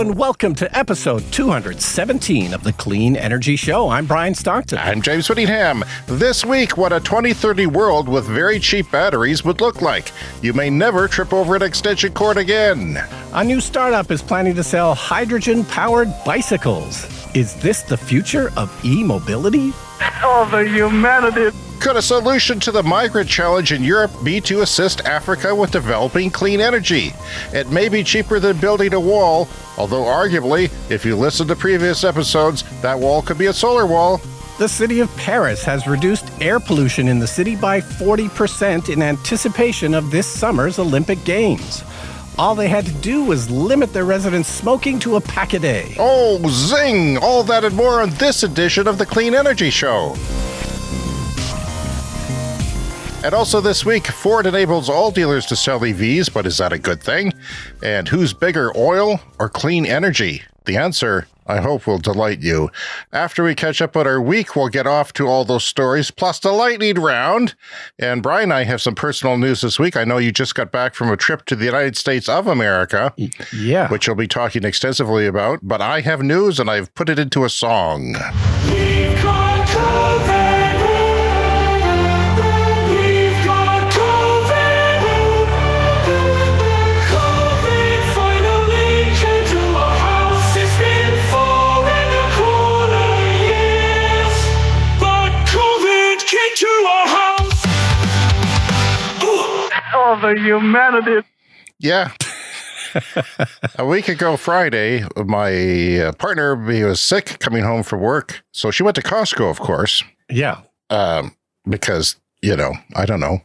and welcome to episode 217 of the Clean Energy Show. I'm Brian Stockton. I'm James Whittingham. This week, what a 2030 world with very cheap batteries would look like. You may never trip over an extension cord again. A new startup is planning to sell hydrogen-powered bicycles. Is this the future of e-mobility? Oh, the humanity. Could a solution to the migrant challenge in Europe be to assist Africa with developing clean energy? It may be cheaper than building a wall, although arguably, if you listen to previous episodes, that wall could be a solar wall. The city of Paris has reduced air pollution in the city by 40% in anticipation of this summer's Olympic Games. All they had to do was limit their residents' smoking to a pack a day. Oh, zing! All that and more on this edition of the Clean Energy Show. And also this week, Ford enables all dealers to sell EVs, but is that a good thing? And who's bigger, oil or clean energy? The answer, I hope, will delight you. After we catch up on our week, we'll get off to all those stories, plus the lightning round. And Brian and I have some personal news this week. I know you just got back from a trip to the United States of America, which we'll be talking extensively about. But I have news, and I've put it into a song. Oh, the humanity. Yeah. A week ago Friday, my partner, he was sick coming home from work. So she went to Costco, of course. Yeah. Because, I don't know.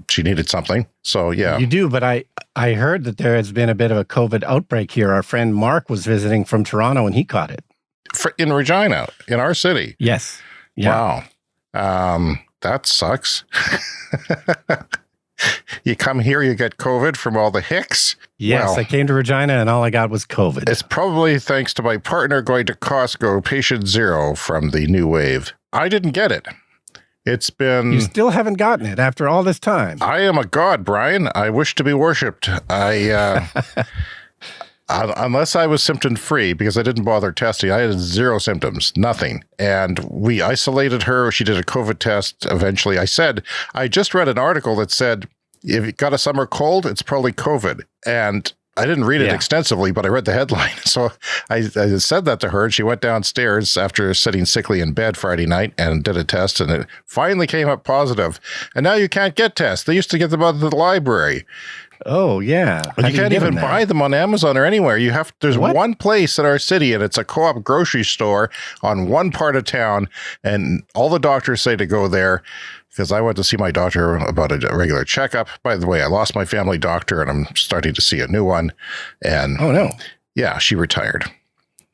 She needed something. So, yeah. You do, but I heard that there has been a bit of a COVID outbreak here. Our friend Mark was visiting from Toronto and he caught it. In Regina, in our city. Yes. Yeah. Wow. That sucks. You come here, you get COVID from all the hicks. Yes, well, I came to Regina and all I got was COVID. It's probably thanks to my partner going to Costco, patient zero from the new wave. I didn't get it. It's been... You still haven't gotten it after all this time. I am a god, Brian. I wish to be worshipped. Unless I was symptom-free, because I didn't bother testing, I had zero symptoms, nothing. And we isolated her. She did a COVID test eventually. I just read an article that said, if you got a summer cold, it's probably COVID. And I didn't read it extensively, but I read the headline. So I said that to her, and she went downstairs after sitting sickly in bed Friday night and did a test, and it finally came up positive. And now you can't get tests. They used to get them out of the library. Oh, yeah. You can't even buy them on Amazon or anywhere. There's one place in our city, and it's a co-op grocery store on one part of town, and all the doctors say to go there, because I went to see my doctor about a regular checkup. By the way, I lost my family doctor, and I'm starting to see a new one. And oh, no. Yeah, she retired.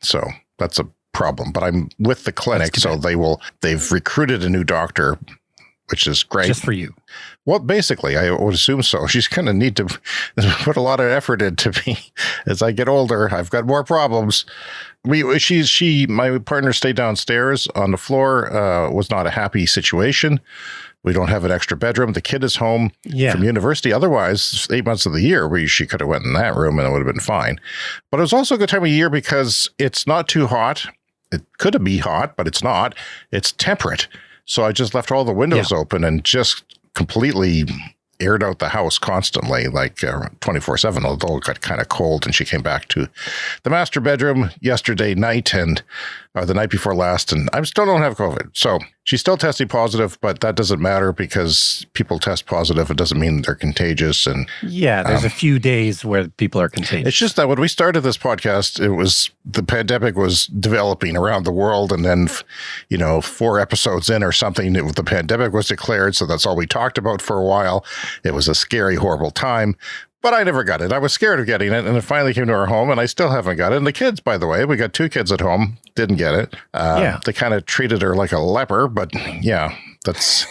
So that's a problem. But I'm with the clinic, so they've recruited a new doctor, which is great. Just for you. Well, basically, I would assume so. She's going to need to put a lot of effort into me. As I get older, I've got more problems. My partner stayed downstairs on the floor. Was not a happy situation. We don't have an extra bedroom. The kid is home from university. Otherwise, 8 months of the year, she could have went in that room and it would have been fine. But it was also a good time of year because it's not too hot. It could be hot, but it's not. It's temperate. So I just left all the windows open and just completely aired out the house constantly, like 24/7, although it got kind of cold. And she came back to the master bedroom yesterday night or the night before last, and I still don't have COVID. So she's still testing positive, but that doesn't matter because people test positive. It doesn't mean they're contagious. And there's a few days where people are contagious. It's just that when we started this podcast, the pandemic was developing around the world. And then, 4 episodes in or something, the pandemic was declared. So that's all we talked about for a while. It was a scary, horrible time. But I never got it. I was scared of getting it, and it finally came to our home, and I still haven't got it. And the kids, by the way, we got 2 kids at home, didn't get it. They kind of treated her like a leper, but that's...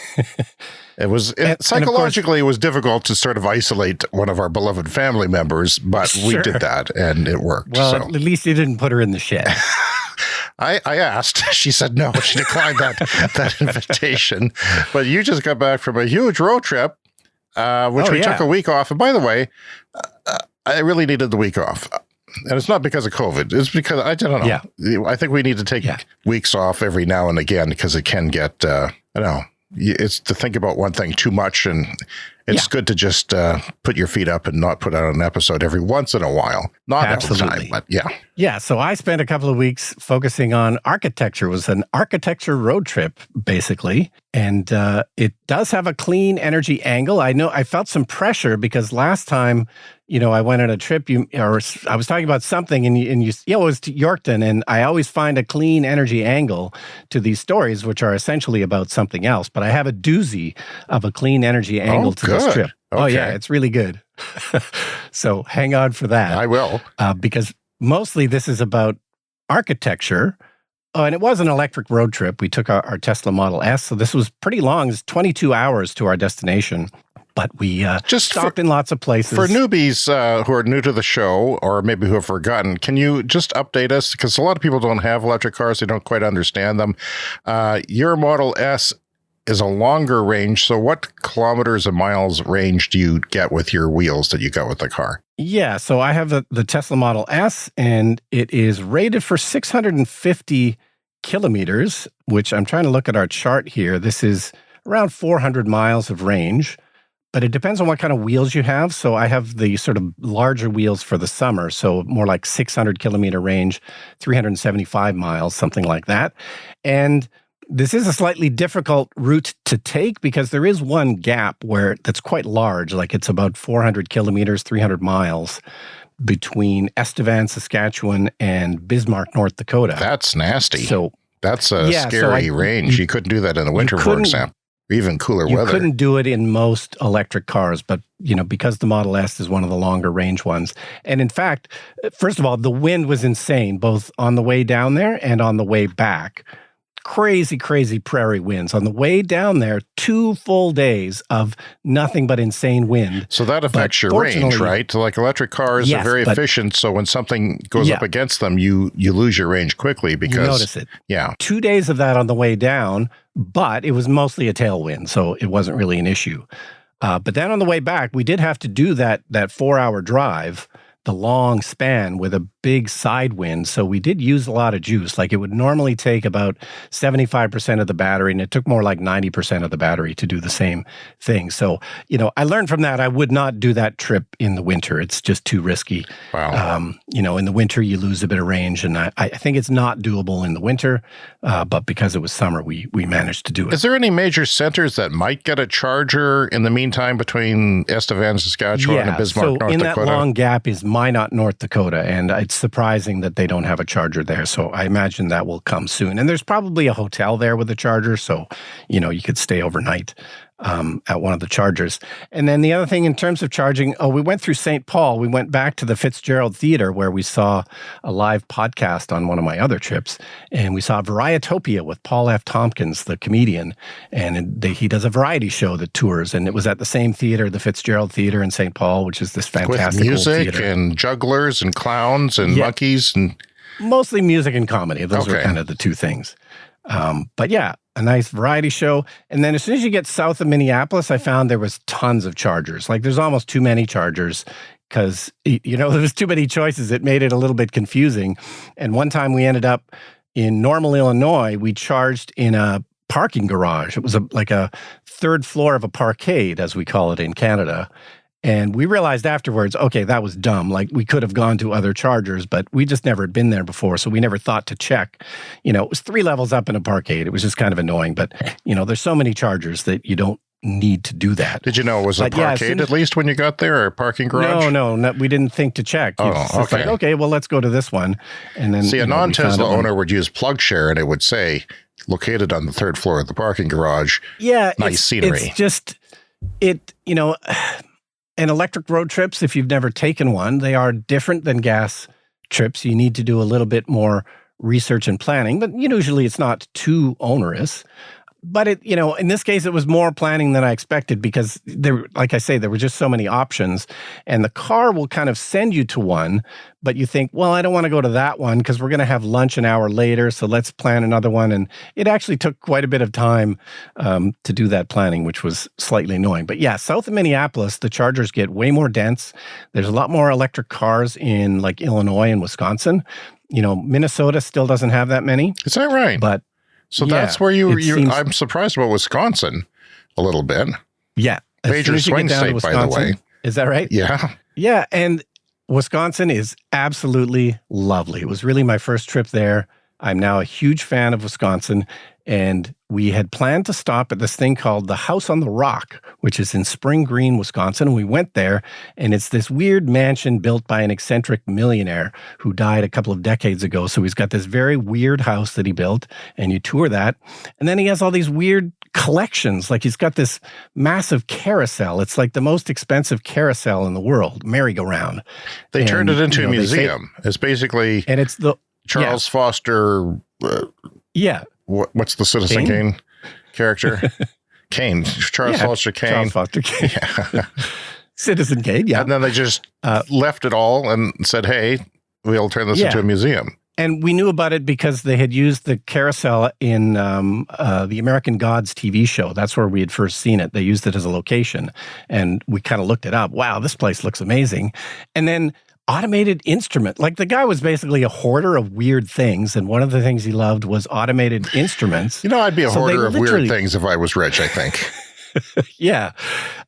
Psychologically, it was difficult to sort of isolate one of our beloved family members, but we did that, and it worked. Well, at least you didn't put her in the shed. I asked. She said no. She declined that invitation. But you just got back from a huge road trip. Which we took a week off. And by the way, I really needed the week off. And it's not because of COVID. It's because, I don't know. Yeah. I think we need to take weeks off every now and again because it can get, I don't know, it's to think about one thing too much. And it's good to just put your feet up and not put out an episode every once in a while. Not all the time, but yeah. Yeah, so I spent a couple of weeks focusing on architecture. It was an architecture road trip, basically. And it does have a clean energy angle. I know I felt some pressure because last time, I went on a trip, I was talking about something and you it was to Yorkton, and I always find a clean energy angle to these stories, which are essentially about something else. But I have a doozy of a clean energy angle to this trip. Okay. Oh, yeah, it's really good. So hang on for that. I will. Because mostly this is about architecture. Oh, and it was an electric road trip. We took our Tesla Model S, so this was pretty long. It's 22 hours to our destination. But we just stopped in lots of places. For newbies who are new to the show, or maybe who have forgotten, can you just update us? Because a lot of people don't have electric cars. They don't quite understand them. Your Model S is a longer range. So what kilometers and miles range do you get with your wheels that you got with the car? Yeah, so I have the Tesla Model S, and it is rated for 650 kilometers, which I'm trying to look at our chart here. This is around 400 miles of range. But it depends on what kind of wheels you have. So I have the sort of larger wheels for the summer, so more like 600 kilometer range, 375 miles, something like that. And this is a slightly difficult route to take because there is one gap that's quite large, like it's about 400 kilometers, 300 miles between Estevan, Saskatchewan, and Bismarck, North Dakota. That's nasty. So that's a scary range. You couldn't do that in the winter, for example. Even cooler weather. You couldn't do it in most electric cars, but, because the Model S is one of the longer range ones. And in fact, first of all, the wind was insane, both on the way down there and on the way back. Crazy, crazy prairie winds. On the way down there, 2 full days of nothing but insane wind. So that affects your range, right? Like electric cars are very efficient, so when something goes up against them, you lose your range quickly because... You notice it. Yeah. 2 days of that on the way down, but it was mostly a tailwind, so it wasn't really an issue. But then on the way back, we did have to do that 4-hour drive, the long span with a big side wind. So we did use a lot of juice. Like it would normally take about 75% of the battery, and it took more like 90% of the battery to do the same thing. So, I learned from that I would not do that trip in the winter. It's just too risky. Wow. In the winter, you lose a bit of range, and I think it's not doable in the winter, but because it was summer, we managed to do it. Is there any major centers that might get a charger in the meantime between Estevan, Saskatchewan, and Bismarck, North Dakota? In that long gap is Minot, North Dakota, and it's surprising that they don't have a charger there. So I imagine that will come soon. And there's probably a hotel there with a charger, so you could stay overnight at one of the chargers. And then the other thing in terms of charging, we went through St. Paul. We went back to the Fitzgerald Theater where we saw a live podcast on one of my other trips, and we saw Varietopia with Paul F. Tompkins, the comedian, and he does a variety show that tours, and it was at the same theater, the Fitzgerald Theater in St. Paul, which is this fantastic with music old theater. And jugglers and clowns and monkeys and mostly music and comedy. Those were kind of the two things. But yeah, a nice variety show. And then as soon as you get south of Minneapolis, I found there was tons of chargers. Like there's almost too many chargers because, there was too many choices. It made it a little bit confusing. And one time we ended up in Normal, Illinois. We charged in a parking garage. It was like a third floor of a parkade, as we call it in Canada. And we realized afterwards, okay, that was dumb. Like we could have gone to other chargers, but we just never had been there before. So we never thought to check. It was 3 levels up in a parkade. It was just kind of annoying. But, there's so many chargers that you don't need to do that. Did you know it was a parkade at least when you got there, or a parking garage? No, we didn't think to check. It's like, okay, well, let's go to this one. And then a non-Tesla owner would use PlugShare and it would say, located on the 3rd floor of the parking garage. Yeah. Nice scenery. It's just, and electric road trips, if you've never taken one, they are different than gas trips. You need to do a little bit more research and planning, but usually it's not too onerous. But in this case, it was more planning than I expected because like I say, there were just so many options, and the car will kind of send you to one, but you think, well, I don't want to go to that one because we're going to have lunch an hour later, so let's plan another one. And it actually took quite a bit of time to do that planning, which was slightly annoying. But yeah, south of Minneapolis, the chargers get way more dense. There's a lot more electric cars in like Illinois and Wisconsin. Minnesota still doesn't have that many. Is that right? But so that's where I'm surprised about Wisconsin a little bit. Yeah. Major swing state, by the way. Is that right? Yeah. Yeah. And Wisconsin is absolutely lovely. It was really my first trip there. I'm now a huge fan of Wisconsin. And we had planned to stop at this thing called the House on the Rock, which is in Spring Green, Wisconsin. And we went there, and it's this weird mansion built by an eccentric millionaire who died a couple of decades ago. So he's got this very weird house that he built, and you tour that. And then he has all these weird collections. Like he's got this massive carousel. It's like the most expensive carousel in the world, merry-go-round. They turned it into a museum. It's basically and it's the Charles Foster. Yeah. What's the Citizen Kane character? Kane. Charles Foster Kane. Charles Foster Kane. Yeah. Citizen Kane, yeah. And then they just left it all and said, hey, we'll turn this into a museum. And we knew about it because they had used the carousel in the American Gods TV show. That's where we had first seen it. They used it as a location. And we kind of looked it up. Wow, this place looks amazing. And then automated instrument. Like the guy was basically a hoarder of weird things. And one of the things he loved was automated instruments. I'd be a hoarder of weird things if I was rich, I think. Yeah.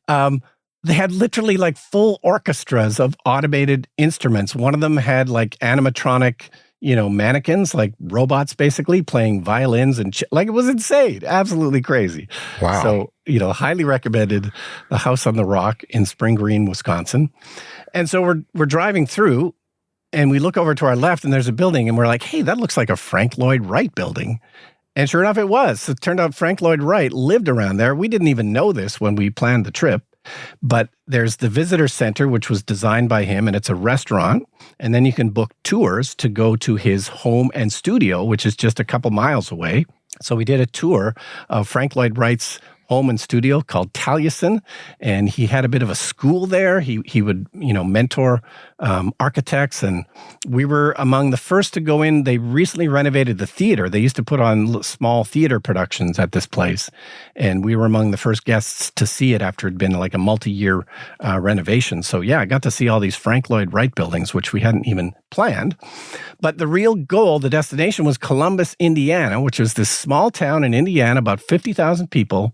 They had literally like full orchestras of automated instruments. One of them had like animatronic, mannequins, like robots basically playing violins and like it was insane. Absolutely crazy. Wow. So, highly recommended the House on the Rock in Spring Green, Wisconsin. And so we're driving through and we look over to our left and there's a building and we're like, hey, that looks like a Frank Lloyd Wright building. And sure enough, it was. So it turned out Frank Lloyd Wright lived around there. We didn't even know this when we planned the trip. But there's the visitor center, which was designed by him, and it's a restaurant. And then you can book tours to go to his home and studio, which is just a couple miles away. So we did a tour of Frank Lloyd Wright's home and studio called Taliesin, and he had a bit of a school there. He would, mentor architects, and we were among the first to go in. They recently renovated the theater. They used to put on small theater productions at this place, and we were among the first guests to see it after it had been like a multi-year renovation. So yeah, I got to see all these Frank Lloyd Wright buildings, which we hadn't even planned. But the real goal, the destination, was Columbus, Indiana, which is this small town in Indiana, about 50,000 people,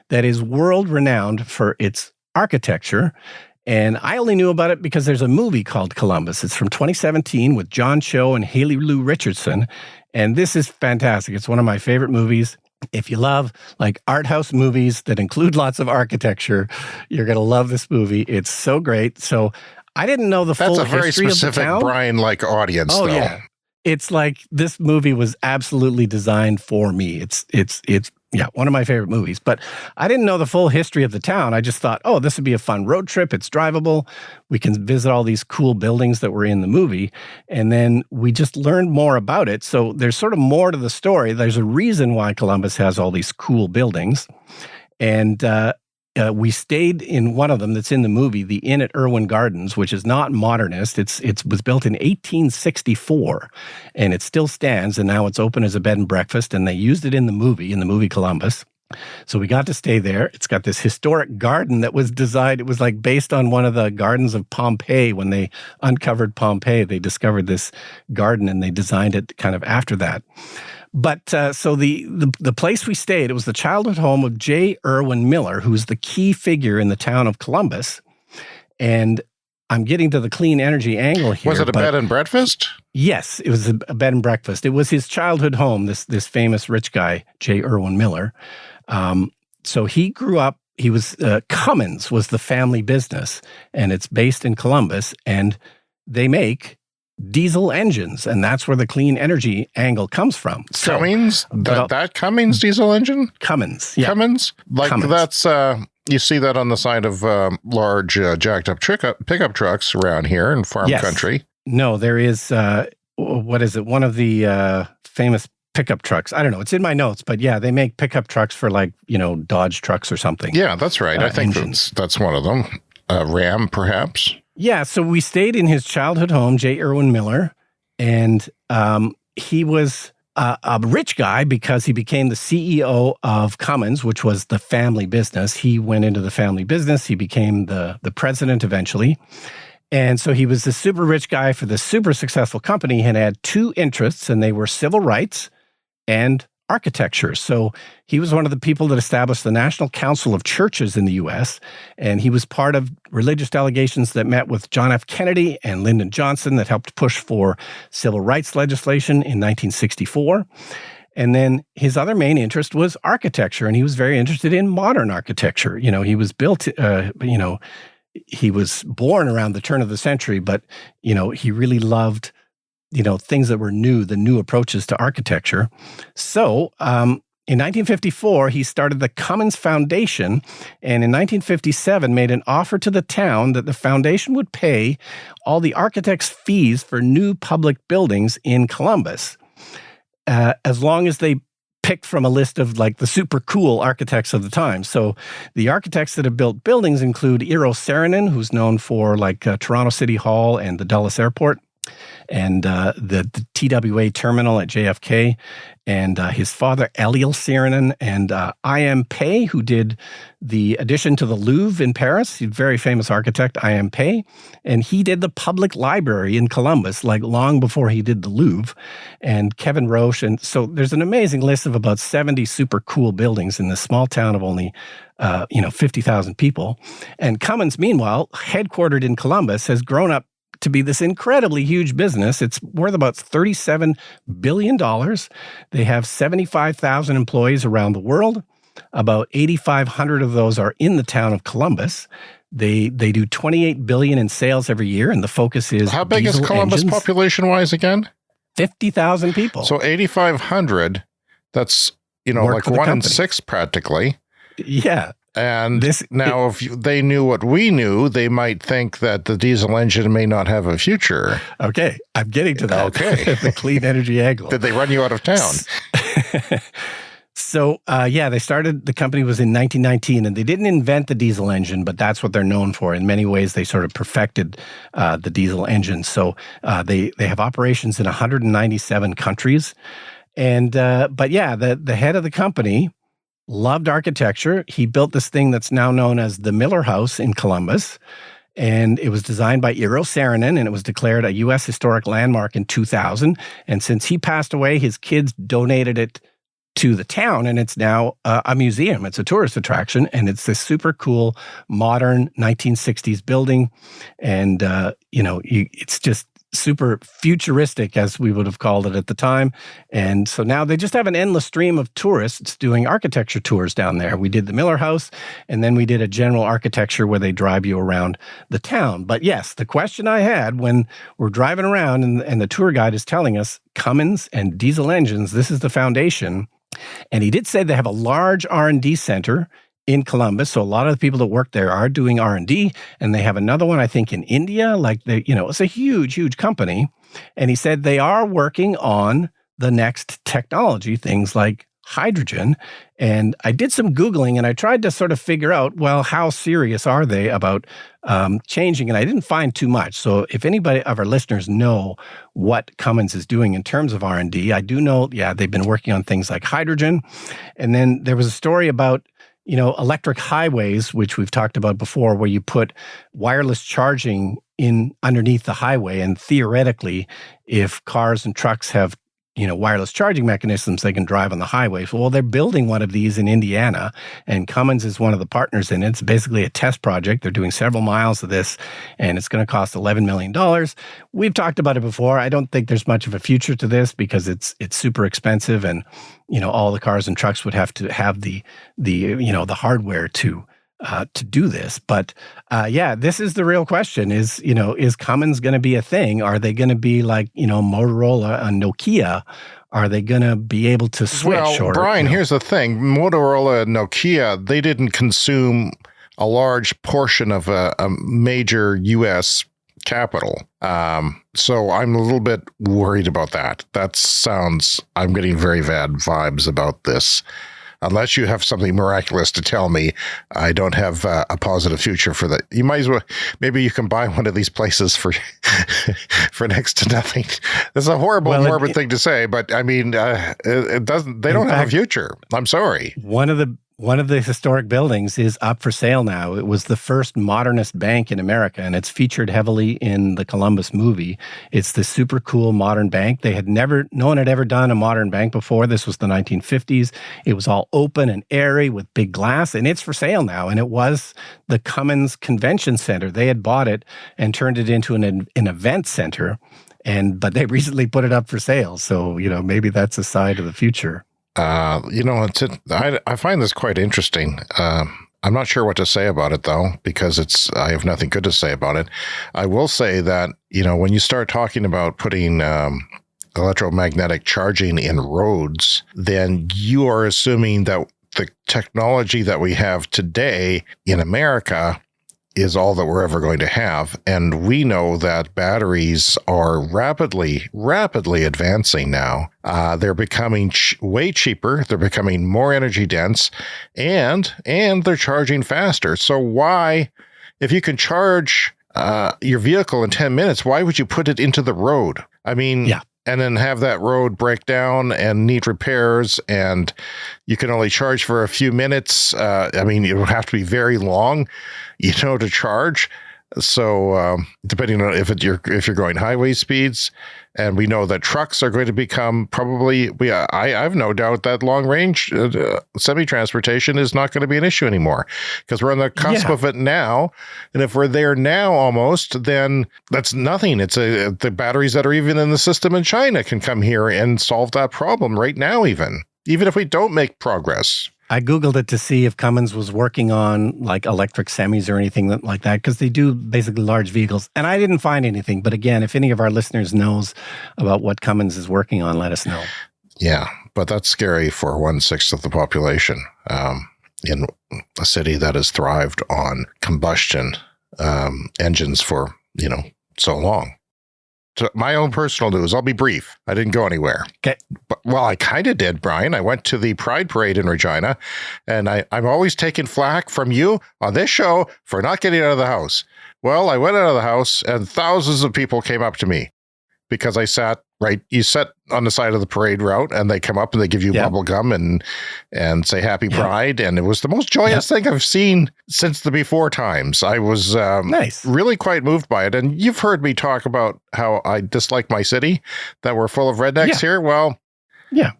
that is world-renowned for its architecture. And I only knew about it because there's a movie called Columbus. It's from 2017 with John Cho and Haley Lou Richardson. And this is fantastic. It's one of my favorite movies. If you love like art house movies that include lots of architecture, you're going to love this movie. It's so great. So I didn't know the full history of the town. That's a very specific Brian-like audience, though. Yeah. It's like this movie was absolutely designed for me. It's one of my favorite movies. But I didn't know the full history of the town. I just thought, oh, this would be a fun road trip. It's drivable. We can visit all these cool buildings that were in the movie. And then we just learned more about it. So there's sort of more to the story. There's a reason why Columbus has all these cool buildings. And we stayed in one of them that's in the movie, the Inn at Irwin Gardens, which is not modernist. It was built in 1864, and it still stands, and now it's open as a bed and breakfast, and they used it in the movie Columbus. So we got to stay there. It's got this historic garden that was designed. It was like based on one of the gardens of Pompeii. When they uncovered Pompeii, they discovered this garden, and they designed it kind of after that. But so the place we stayed, it was the childhood home of J. Irwin Miller, who's the key figure in the town of Columbus. And I'm getting to the clean energy angle here. Was it a bed and breakfast? Yes, it was a bed and breakfast. It was his childhood home, this famous rich guy, J. Irwin Miller. So he grew up, he was, Cummins was the family business, and it's based in Columbus, and they make diesel engines, and that's where the clean energy angle comes from. So, Cummins? That Cummins diesel engine? Cummins, yeah. Cummins? Like Cummins. That's, you see that on the side of large jacked up pickup trucks around here in farm country. No, there is, what is it? One of the famous pickup trucks. I don't know. It's in my notes, but yeah, they make pickup trucks for like, Dodge trucks or something. Yeah, that's right. I think that's one of them. Ram, perhaps. Yeah. So we stayed in his childhood home, J. Irwin Miller, and he was a rich guy because he became the CEO of Cummins, which was the family business. He went into the family business. He became the president eventually. And so he was the super rich guy for the super successful company and had two interests, and they were civil rights and architecture. So he was one of the people that established the National Council of Churches in the U.S., and he was part of religious delegations that met with John F. Kennedy and Lyndon Johnson that helped push for civil rights legislation in 1964. And then his other main interest was architecture, and he was very interested in modern architecture. He was built, he was born around the turn of the century, but, he really loved things that were new, the new approaches to architecture. So in 1954, he started the Cummins Foundation, and in 1957 made an offer to the town that the foundation would pay all the architects' fees for new public buildings in Columbus, as long as they picked from a list of like the super cool architects of the time. So the architects that have built buildings include Eero Saarinen, who's known for like Toronto City Hall and the Dulles Airport, and the TWA terminal at JFK, and his father, Eliel Saarinen, and I.M. Pei, who did the addition to the Louvre in Paris. He's a very famous architect, I.M. Pei, and he did the public library in Columbus, like long before he did the Louvre, and Kevin Roche. And so there's an amazing list of about 70 super cool buildings in this small town of only 50,000 people. And Cummins, meanwhile, headquartered in Columbus, has grown up to be this incredibly huge business. It's worth about $37 billion. They have 75,000 employees around the world. About 8,500 of those are in the town of Columbus. They do $28 billion in sales every year, and the focus is how big is Columbus population-wise again? 50,000 people. So 8,500, that's, like 1 in 6 practically. Yeah. And if they knew what we knew, they might think that the diesel engine may not have a future. Okay, I'm getting to that. Okay. The clean energy angle. Did they run you out of town? So, they started, the company was in 1919, and they didn't invent the diesel engine, but that's what they're known for. In many ways, they sort of perfected the diesel engine. So they have operations in 197 countries. And, the head of the company loved architecture. He built this thing that's now known as the Miller House in Columbus, and it was designed by Eero Saarinen, and it was declared a U.S. Historic Landmark in 2000. And since he passed away, his kids donated it to the town, and it's now a museum. It's a tourist attraction, and it's this super cool, modern 1960s building. And, it's just super futuristic, as we would have called it at the time. And so now they just have an endless stream of tourists doing architecture tours down there. We did the Miller House, and then we did a general architecture where they drive you around the town. But yes, the question I had when we're driving around and the tour guide is telling us Cummins and diesel engines, this is the foundation. And he did say they have a large R&D center in Columbus. So a lot of the people that work there are doing R&D, and they have another one, I think, in India. It's a huge, huge company. And he said they are working on the next technology, things like hydrogen. And I did some Googling, and I tried to sort of figure out, well, how serious are they about changing? And I didn't find too much. So if anybody of our listeners know what Cummins is doing in terms of R&D, I do know, they've been working on things like hydrogen. And then there was a story about electric highways, which we've talked about before, where you put wireless charging in underneath the highway. And theoretically, if cars and trucks have, wireless charging mechanisms, they can drive on the highway. So, well, they're building one of these in Indiana, and Cummins is one of the partners in it. It's basically a test project. They're doing several miles of this, and it's going to cost $11 million. We've talked about it before. I don't think there's much of a future to this because it's super expensive, and all the cars and trucks would have to have the hardware to do this. But this is the real question: is Cummins going to be a thing? Are they going to be like Motorola and Nokia? Are they going to be able to switch? Well, Brian, here's the thing: Motorola and Nokia, they didn't consume a large portion of a major U.S. capital. So I'm a little bit worried about that. I'm getting very bad vibes about this. Unless you have something miraculous to tell me, I don't have a positive future for that. You might as well, maybe you can buy one of these places for for next to nothing. It's a horrible, morbid thing to say, but I mean, it doesn't. They don't have a future. I'm sorry. One of the historic buildings is up for sale now. It was the first modernist bank in America, and it's featured heavily in the Columbus movie. It's this super cool modern bank. No one had ever done a modern bank before. This was the 1950s. It was all open and airy with big glass, and it's for sale now. And it was the Cummins Convention Center. They had bought it and turned it into an event center, but they recently put it up for sale. So, maybe that's a side of the future. I find this quite interesting. I'm not sure what to say about it, though, because I have nothing good to say about it. I will say that, when you start talking about putting electromagnetic charging in roads, then you are assuming that the technology that we have today in America is all that we're ever going to have. And we know that batteries are rapidly advancing now. They're becoming way cheaper. They're becoming more energy dense, and they're charging faster. So why, if you can charge your vehicle in 10 minutes, why would you put it into the road? I mean, yeah. And then have that road break down and need repairs, and you can only charge for a few minutes. It would have to be very long, to charge. So depending on if you're going highway speeds, and we know that trucks are going to become probably, I have no doubt that long range semi-transportation is not going to be an issue anymore, because we're on the cusp of it now. And if we're there now almost, then that's nothing. It's the batteries that are even in the system in China can come here and solve that problem right now, even if we don't make progress. I Googled it to see if Cummins was working on like electric semis or anything like that, because they do basically large vehicles. And I didn't find anything. But again, if any of our listeners knows about what Cummins is working on, let us know. Yeah, but that's scary for 1/6 of the population in a city that has thrived on combustion engines for, so long. So my own personal news, I'll be brief. I didn't go anywhere. Okay. Well, I kind of did, Brian. I went to the Pride Parade in Regina, and I'm always taking flack from you on this show for not getting out of the house. Well, I went out of the house, and thousands of people came up to me because I sat right. You sit on the side of the parade route, and they come up and they give you bubble gum and say Happy Pride. And it was the most joyous thing I've seen since the before times. I was really quite moved by it. And you've heard me talk about how I dislike my city, that we're full of rednecks here. Well,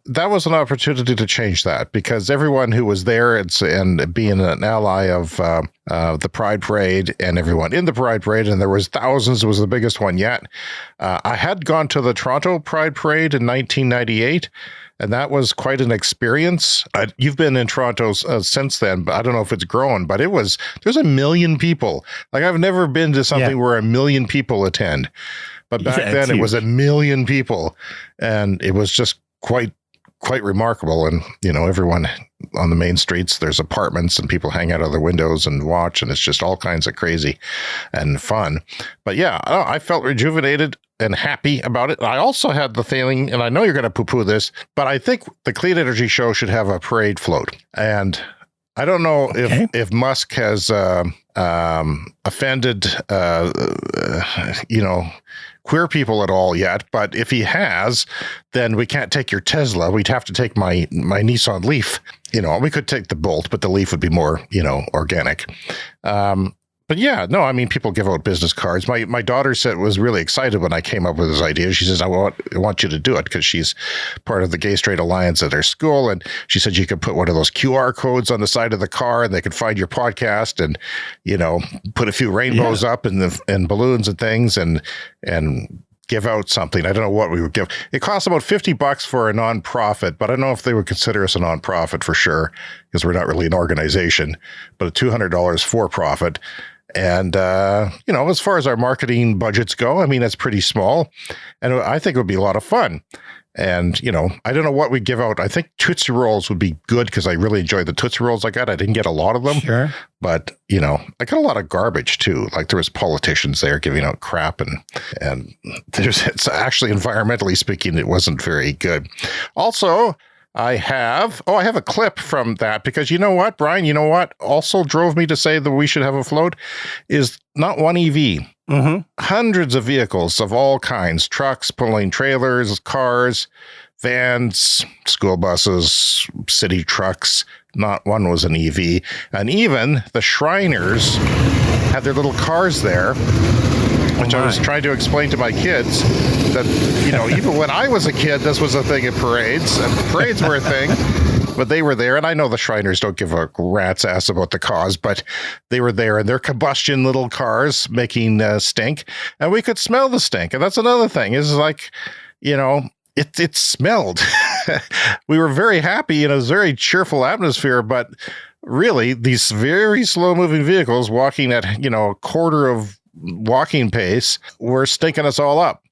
that was an opportunity to change that, because everyone who was there and being an ally of the Pride Parade and everyone in the Pride Parade, and there was thousands, it was the biggest one yet. I had gone to the Toronto Pride Parade in 1998, and that was quite an experience. You've been in Toronto since then, but I don't know if it's grown, but there's 1 million people. Like, I've never been to something where 1 million people attend. But back then it was 1 million people, and it was just quite remarkable. And, everyone on the main streets, there's apartments and people hang out of their windows and watch, and it's just all kinds of crazy and fun. But I felt rejuvenated and happy about it. I also had the feeling, and I know you're going to poo-poo this, but I think the Clean Energy Show should have a parade float. And I don't know if Musk has offended, queer people at all yet, but if he has, then we can't take your Tesla. We'd have to take my Nissan Leaf. We could take the Bolt, but the Leaf would be more, organic. But people give out business cards. My daughter was really excited when I came up with this idea. She says, I want you to do it, because she's part of the Gay Straight Alliance at her school. And she said you could put one of those QR codes on the side of the car, and they could find your podcast and, put a few rainbows up and balloons and things and give out something. I don't know what we would give. It costs about $50 for a nonprofit, but I don't know if they would consider us a nonprofit for sure, because we're not really an organization, but $200 for profit. And, as far as our marketing budgets go, it's pretty small, and I think it would be a lot of fun. And, I don't know what we give out. I think Tootsie Rolls would be good because I really enjoyed the Tootsie Rolls I got. I didn't get a lot of them. Sure. But, I got a lot of garbage too. Like there was politicians there giving out crap and it's actually, environmentally speaking, it wasn't very good. Also, I have a clip from that because you know what, Brian, also drove me to say that we should have a float is not one EV. Mm-hmm. Hundreds of vehicles of all kinds, trucks, pulling trailers, cars, vans, school buses, city trucks. Not one was an EV. And even the Shriners had their little cars there, which I was trying to explain to my kids that, even when I was a kid, this was a thing at parades, and parades were a thing, but they were there. And I know the Shriners don't give a rat's ass about the cause, but they were there in their combustion little cars making stink, and we could smell the stink. And that's another thing is like, it smelled. We were very happy in a very cheerful atmosphere, but really these very slow moving vehicles walking at, a quarter of walking pace were stinking us all up.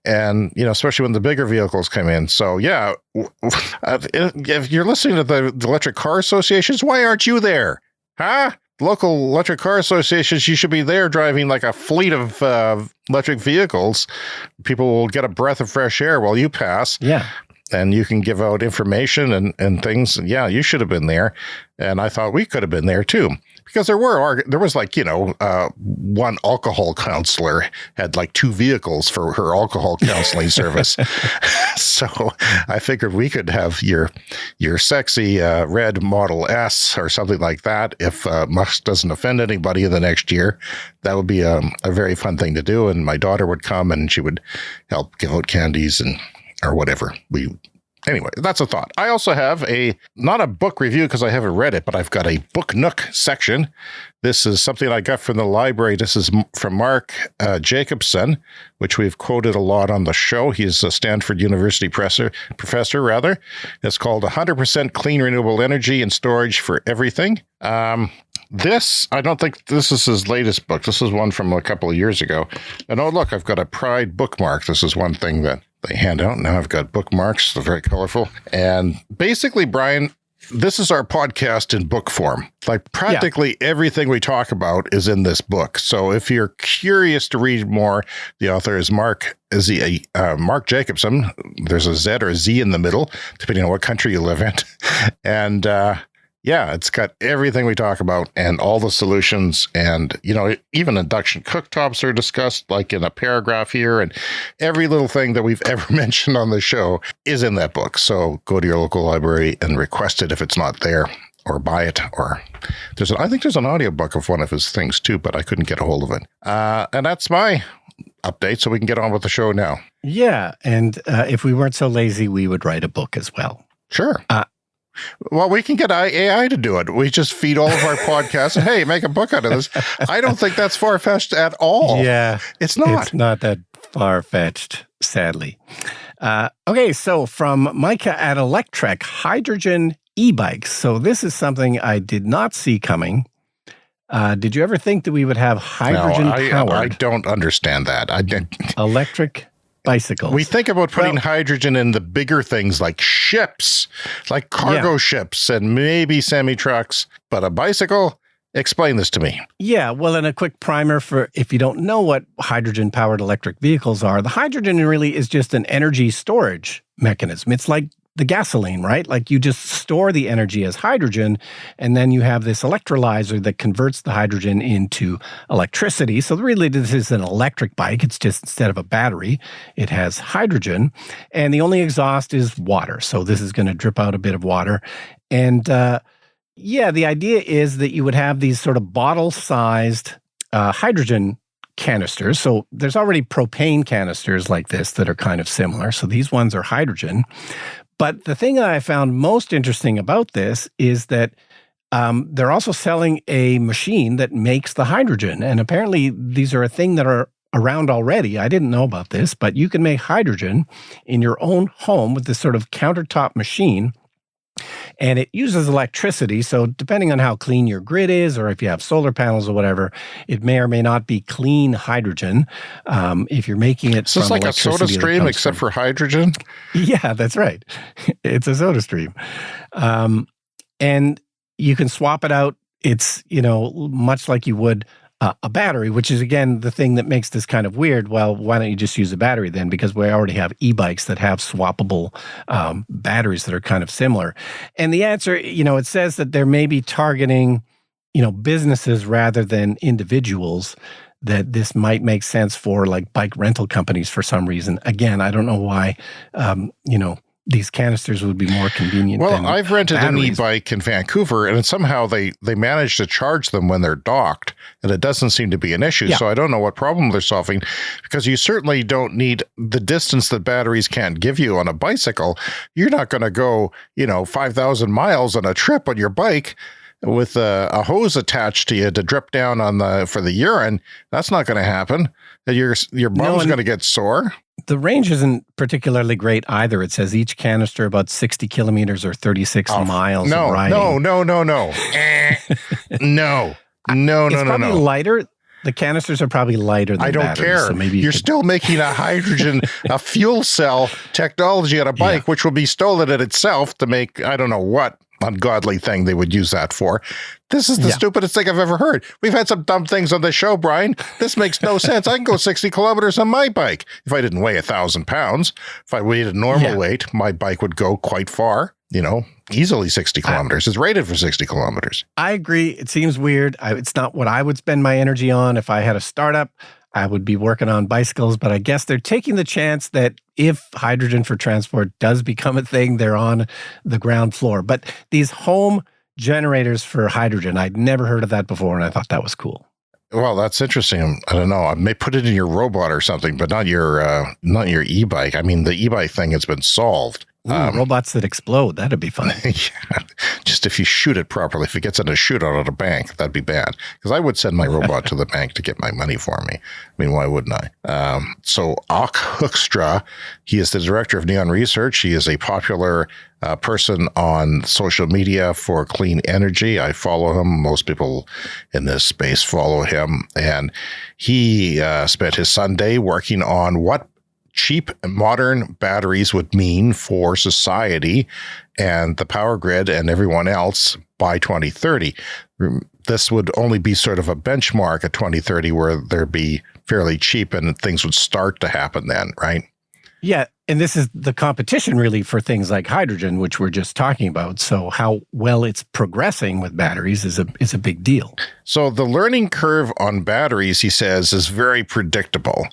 And, especially when the bigger vehicles come in. So, yeah, if you're listening to the electric car associations, why aren't you there? Huh? Local electric car associations, you should be there driving like a fleet of electric vehicles. People will get a breath of fresh air while you pass. Yeah. And you can give out information and things. And yeah, you should have been there. And I thought we could have been there too. Because there was like, one alcohol counselor had like 2 vehicles for her alcohol counseling service. So I figured we could have your sexy red Model S or something like that. If Musk doesn't offend anybody in the next year, that would be a very fun thing to do. And my daughter would come and she would help give out candies or whatever. Anyway, that's a thought. I also have not a book review because I haven't read it, but I've got a BookNook section. This is something I got from the library. This is from Mark Jacobson, which we've quoted a lot on the show. He's a Stanford University professor. It's called 100% Clean Renewable Energy and Storage for Everything. I don't think this is his latest book. This is one from a couple of years ago. And oh, look, I've got a Pride bookmark. This is one thing that they hand out. Now I've got bookmarks. They're very colorful. And basically, Brian, this is our podcast in book form. Like practically everything we talk about is in this book. So if you're curious to read more, the author is Mark Jacobson. There's a Z or a Z in the middle, depending on what country you live in. And it's got everything we talk about and all the solutions. And, even induction cooktops are discussed like in a paragraph here. And every little thing that we've ever mentioned on the show is in that book. So go to your local library and request it if it's not there, or buy it. Or I think there's an audiobook of one of his things too, but I couldn't get a hold of it. And that's my update. So we can get on with the show now. Yeah. And if we weren't so lazy, we would write a book as well. Sure. Well, we can get AI to do it. We just feed all of our podcasts and, hey, make a book out of this. I don't think that's far-fetched at all. Yeah. It's not. It's not that far-fetched, sadly. Okay, so from Micah at Electrek, hydrogen e-bikes. So this is something I did not see coming. Did you ever think that we would have hydrogen-powered? No, I don't understand that. Electric bicycles. We think about putting hydrogen in the bigger things like ships, like cargo ships and maybe semi-trucks, but a bicycle? Explain this to me. Yeah, well, and a quick primer for if you don't know what hydrogen-powered electric vehicles are, the hydrogen really is just an energy storage mechanism. It's like the gasoline, right? Like you just store the energy as hydrogen, and then you have this electrolyzer that converts the hydrogen into electricity. So really, this is an electric bike. It's just instead of a battery, it has hydrogen, and the only exhaust is water. So this is going to drip out a bit of water. And the idea is that you would have these sort of bottle-sized hydrogen canisters. So there's already propane canisters like this that are kind of similar. So these ones are hydrogen. But the thing that I found most interesting about this is that they're also selling a machine that makes the hydrogen. And apparently these are a thing that are around already. I didn't know about this, but you can make hydrogen in your own home with this sort of countertop machine. and it uses electricity. So depending on how clean your grid is, or if you have solar panels or whatever, it may or may not be clean hydrogen. If you're making it so it's like a soda stream except for hydrogen. Yeah, that's right. It's a soda stream. And you can swap it out. It's, much like you would a battery, which is, again, the thing that makes this kind of weird. Well, why don't you just use a battery then? Because we already have e-bikes that have swappable batteries that are kind of similar. And the answer, it says that they're maybe targeting, businesses rather than individuals, that this might make sense for like bike rental companies for some reason. Again, I don't know why, these canisters would be more convenient. Well, I've rented batteries. an e-bike in Vancouver, and somehow they manage to charge them when they're docked, and it doesn't seem to be an issue. Yeah. So I don't know what problem they're solving, because you certainly don't need the distance that batteries can't give you on a bicycle. You're not going to go, 5,000 miles on a trip on your bike with a hose attached to you to drip down for the urine. That's not going to happen. Your bum's going to get sore. The range isn't particularly great either. It says each canister about 60 kilometers or 36 miles of riding. No. No. It's probably lighter. The canisters are probably lighter than I don't batteries, care. So maybe you're still making a hydrogen, a fuel cell technology on a bike, which will be stolen in itself to make, I don't know what ungodly thing they would use that for. This is the stupidest thing I've ever heard. We've had some dumb things on the show, Brian. This makes no sense. I can go 60 kilometers on my bike. If I didn't weigh 1,000 pounds, if I weighed a normal weight, my bike would go quite far, easily 60 kilometers. It's rated for 60 kilometers. I agree. It seems weird. It's not what I would spend my energy on. If I had a startup, I would be working on bicycles, but I guess they're taking the chance that if hydrogen for transport does become a thing, they're on the ground floor. But these home generators for hydrogen, I'd never heard of that before, and I thought that was cool. Well, that's interesting. I don't know. I may put it in your robot or something, but not your e-bike. I mean, the e-bike thing has been solved. Robots that explode, that'd be fun. Yeah. Just if you shoot it properly, if it gets in a shootout at a bank, that'd be bad. Because I would send my robot to the bank to get my money for me. I mean, why wouldn't I? So Ak Hoekstra, he is the director of Neon Research. He is a popular person on social media for clean energy. I follow him. Most people in this space follow him. And he spent his Sunday working on what cheap modern batteries would mean for society and the power grid and everyone else by 2030. This would only be sort of a benchmark at 2030 where they'd be fairly cheap and things would start to happen then, right? Yeah, and this is the competition really for things like hydrogen, which we're just talking about. So how well it's progressing with batteries is a big deal. So the learning curve on batteries, he says, is very predictable.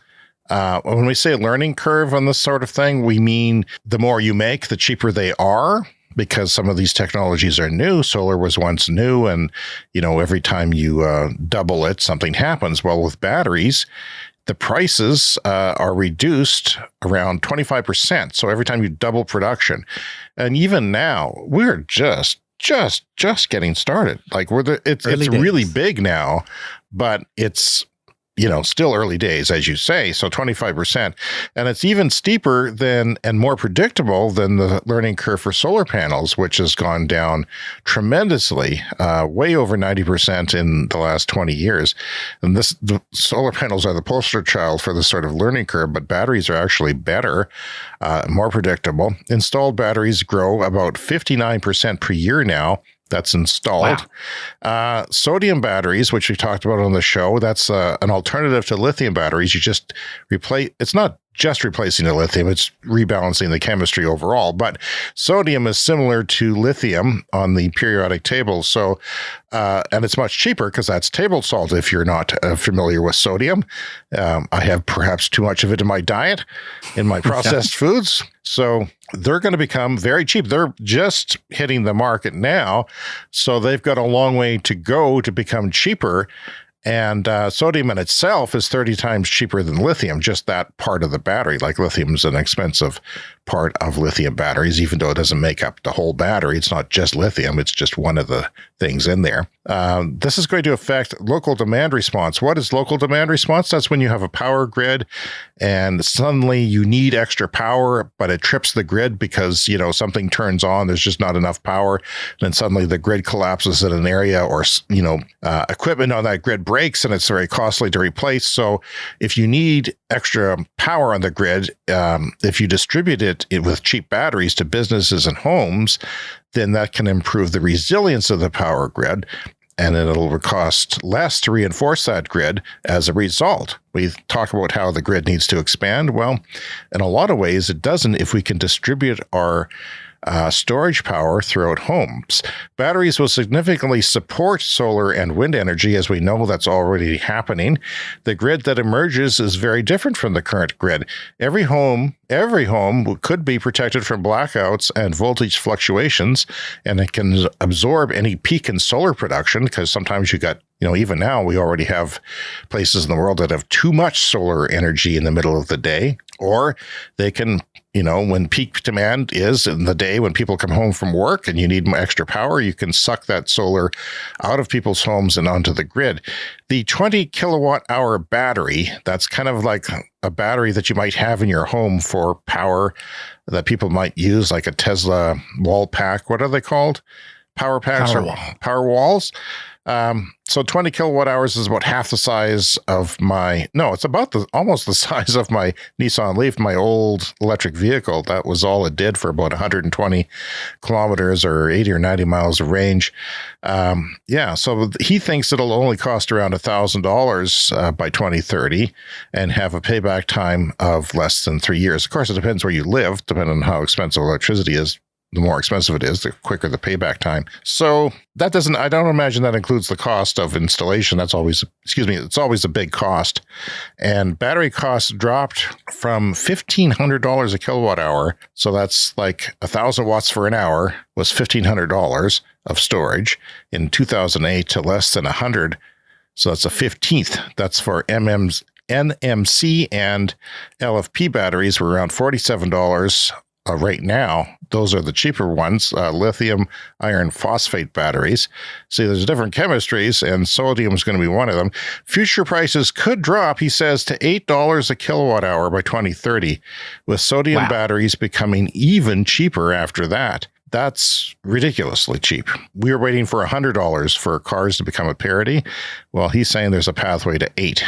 When we say learning curve on this sort of thing, we mean the more you make, the cheaper they are, because some of these technologies are new. Solar was once new, and every time you double it, something happens. Well, with batteries, the prices are reduced around 25%. So every time you double production, and even now, we're just getting started. Like it's really big now, but it's still early days, as you say, so 25%. And it's even steeper and more predictable than the learning curve for solar panels, which has gone down tremendously, way over 90% in the last 20 years. And the solar panels are the poster child for this sort of learning curve, but batteries are actually better, more predictable. Installed batteries grow about 59% per year now. That's installed. Wow. Sodium batteries, which we talked about on the show, that's an alternative to lithium batteries. You just replace, it's not just replacing the lithium, it's rebalancing the chemistry overall. But sodium is similar to lithium on the periodic table. So, and it's much cheaper because that's table salt if you're not familiar with sodium. I have perhaps too much of it in my diet, in my processed foods. So they're going to become very cheap. They're just hitting the market now. So they've got a long way to go to become cheaper. And sodium in itself is 30 times cheaper than lithium, just that part of the battery. Like lithium is an expensive part of lithium batteries, even though it doesn't make up the whole battery. It's not just lithium. It's just one of the things in there. This is going to affect local demand response. What is local demand response? That's when you have a power grid and suddenly you need extra power, but it trips the grid because, something turns on. There's just not enough power. Then suddenly the grid collapses in an area or, equipment on that grid breaks and it's very costly to replace. So if you need extra power on the grid, if you distribute it with cheap batteries to businesses and homes, then that can improve the resilience of the power grid. And it'll cost less to reinforce that grid as a result. We talk about how the grid needs to expand. Well, in a lot of ways, it doesn't if we can distribute our storage power throughout homes. Batteries will significantly support solar and wind energy, as we know that's already happening. The grid that emerges is very different from the current grid. Every home could be protected from blackouts and voltage fluctuations, and it can absorb any peak in solar production because sometimes you got, even now we already have places in the world that have too much solar energy in the middle of the day, or they can, when peak demand is in the day when people come home from work and you need extra power, you can suck that solar out of people's homes and onto the grid. The 20 kilowatt hour battery, that's kind of like a battery that you might have in your home for power that people might use, like a Tesla wall pack. What are they called? Power packs or power walls? So 20 kilowatt hours is about half the size of it's about almost the size of my Nissan Leaf, my old electric vehicle. That was all it did for about 120 kilometers or 80 or 90 miles of range. So he thinks it'll only cost around $1,000 by 2030 and have a payback time of less than 3 years. Of course, it depends where you live, depending on how expensive electricity is. The more expensive it is, the quicker the payback time. So I don't imagine that includes the cost of installation. It's always a big cost. And battery costs dropped from $1,500 a kilowatt hour. So that's like 1,000 watts for an hour was $1,500 of storage in 2008 to less than 100. So that's a 15th. That's for NMC and LFP batteries were around $47 right now. Those are the cheaper ones, lithium iron phosphate batteries. See, there's different chemistries, and sodium is going to be one of them. Future prices could drop, he says, to $8 a kilowatt hour by 2030, with sodium batteries becoming even cheaper after that. That's ridiculously cheap. We were waiting for $100 for cars to become a parity. Well, he's saying there's a pathway to $8.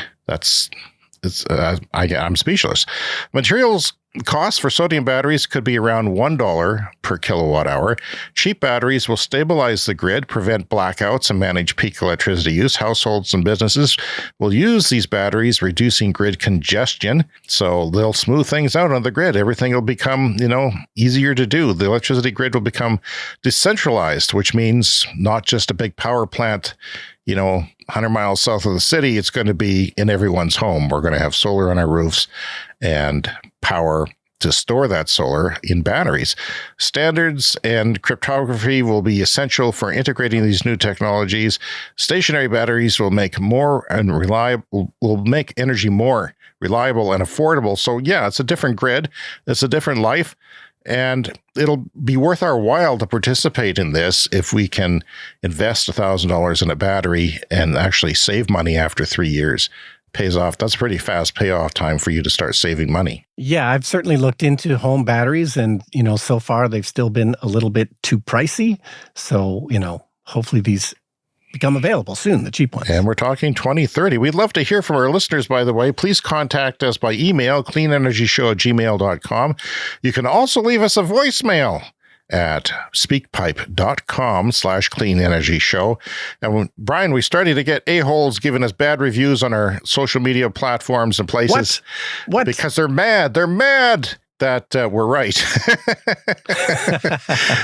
I'm speechless. Materials costs for sodium batteries could be around $1 per kilowatt hour. Cheap batteries will stabilize the grid, prevent blackouts, and manage peak electricity use. Households and businesses will use these batteries, reducing grid congestion. So they'll smooth things out on the grid. Everything will become, easier to do. The electricity grid will become decentralized, which means not just a big power plant 100 miles south of the city. It's going to be in everyone's home. We're going to have solar on our roofs and power to store that solar in batteries. Standards and cryptography will be essential for integrating these new technologies. Stationary batteries will make energy more reliable and affordable. So it's a different grid. It's a different life. And it'll be worth our while to participate in this if we can invest $1,000 in a battery and actually save money after 3 years. Pays off. That's a pretty fast payoff time for you to start saving money. Yeah, I've certainly looked into home batteries and, so far they've still been a little bit too pricey. So, hopefully these become available soon, the cheap ones. And we're talking 2030. We'd love to hear from our listeners, by the way. Please contact us by email, cleanenergyshow@gmail.com. You can also leave us a voicemail at speakpipe.com/cleanenergyshow. And Brian, we started to get a-holes giving us bad reviews on our social media platforms and places. What? Because they're mad. They're mad that we're right.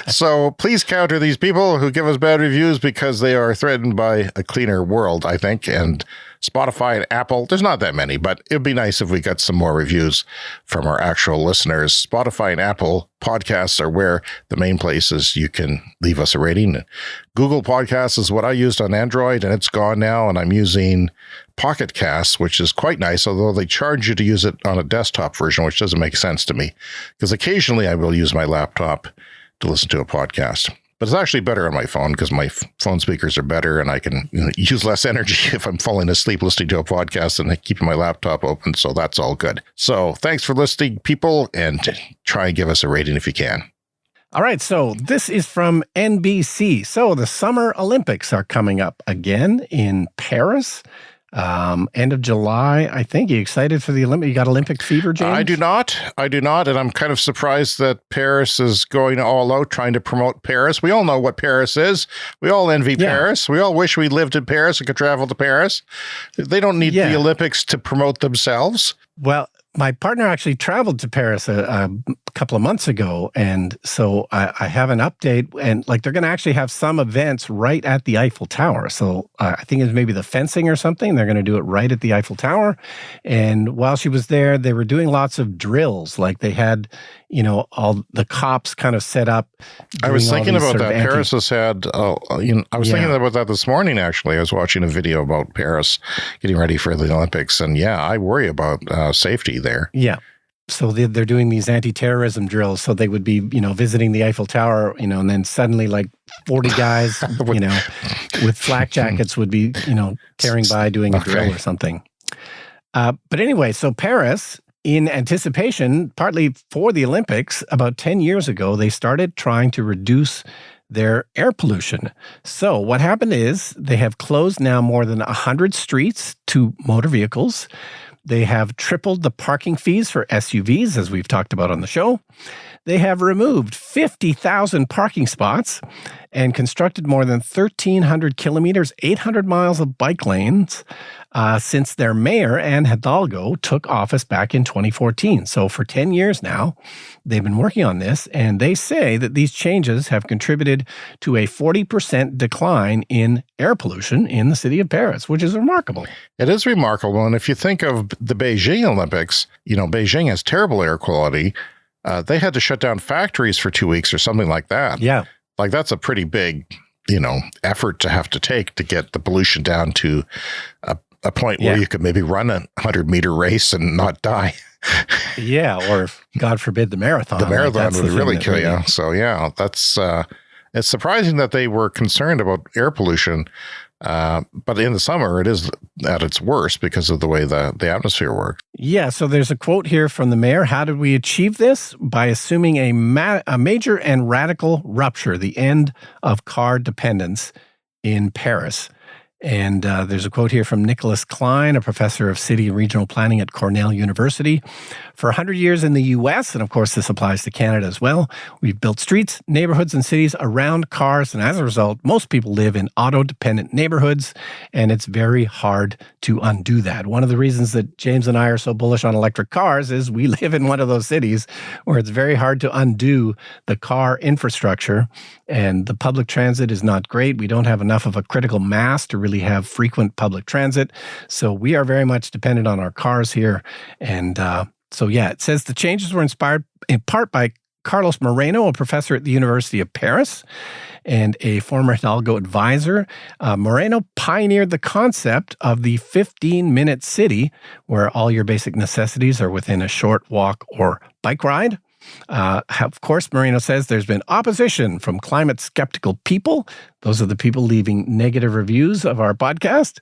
So please counter these people who give us bad reviews because they are threatened by a cleaner world, I think. And Spotify and Apple, there's not that many, but it'd be nice if we got some more reviews from our actual listeners. Spotify and Apple podcasts are where the main places you can leave us a rating. Google Podcasts is what I used on Android, and it's gone now, and I'm using Pocket Casts, which is quite nice, although they charge you to use it on a desktop version, which doesn't make sense to me, because occasionally I will use my laptop to listen to a podcast. But it's actually better on my phone because my phone speakers are better and I can use less energy if I'm falling asleep listening to a podcast and keeping my laptop open. So that's all good. So thanks for listening, people, and try and give us a rating if you can. All right, so this is from NBC. So the Summer Olympics are coming up again in Paris. End of July, I think. You excited for the Olympic? You got Olympic fever, James? I do not. And I'm kind of surprised that Paris is going all out trying to promote Paris. We all know what Paris is. We all envy Paris. We all wish we lived in Paris and could travel to Paris. They don't need the Olympics to promote themselves. Well, my partner actually traveled to Paris a couple of months ago, and so I have an update, and like they're going to actually have some events right at the Eiffel Tower. So I think it's maybe the fencing or something. They're going to do it right at the Eiffel Tower. And while she was there, they were doing lots of drills. Like they had, all the cops kind of set up. I was thinking about that. Paris has had, I was thinking about that this morning, actually. I was watching a video about Paris getting ready for the Olympics. And I worry about safety there. Yeah. So they're doing these anti-terrorism drills. So they would be, visiting the Eiffel Tower, and then suddenly like 40 guys, with flak jackets would be, tearing by doing a drill or something. But anyway, so Paris, in anticipation, partly for the Olympics, about 10 years ago, they started trying to reduce their air pollution. So what happened is they have closed now more than 100 streets to motor vehicles. They have tripled the parking fees for SUVs, as we've talked about on the show. They have removed 50,000 parking spots and constructed more than 1,300 kilometers, 800 miles of bike lanes since their mayor, Anne Hidalgo, took office back in 2014. So for 10 years now, they've been working on this, and they say that these changes have contributed to a 40% decline in air pollution in the city of Paris, which is remarkable. It is remarkable. And if you think of the Beijing Olympics, Beijing has terrible air quality. They had to shut down factories for 2 weeks or something like that. Yeah. Like that's a pretty big, effort to have to take to get the pollution down to a point where you could maybe run a 100-meter race and not die. Or God forbid the marathon. The marathon would really kill you. So that's it's surprising that they were concerned about air pollution. But in the summer, it is at its worst because of the way the atmosphere works. Yeah, so there's a quote here from the mayor. How did we achieve this? By assuming a major and radical rupture, the end of car dependence in Paris. And there's a quote here from Nicholas Klein, a professor of city and regional planning at Cornell University. For 100 years in the U.S., and of course this applies to Canada as well, we've built streets, neighborhoods, and cities around cars. And as a result, most people live in auto-dependent neighborhoods, and it's very hard to undo that. One of the reasons that James and I are so bullish on electric cars is we live in one of those cities where it's very hard to undo the car infrastructure, and the public transit is not great. We don't have enough of a critical mass to really have frequent public transit. So we are very much dependent on our cars here. And it says the changes were inspired in part by Carlos Moreno, a professor at the University of Paris and a former Hidalgo advisor. Moreno pioneered the concept of the 15-minute city, where all your basic necessities are within a short walk or bike ride. Of course, Moreno says there's been opposition from climate-skeptical people. Those are the people leaving negative reviews of our podcast.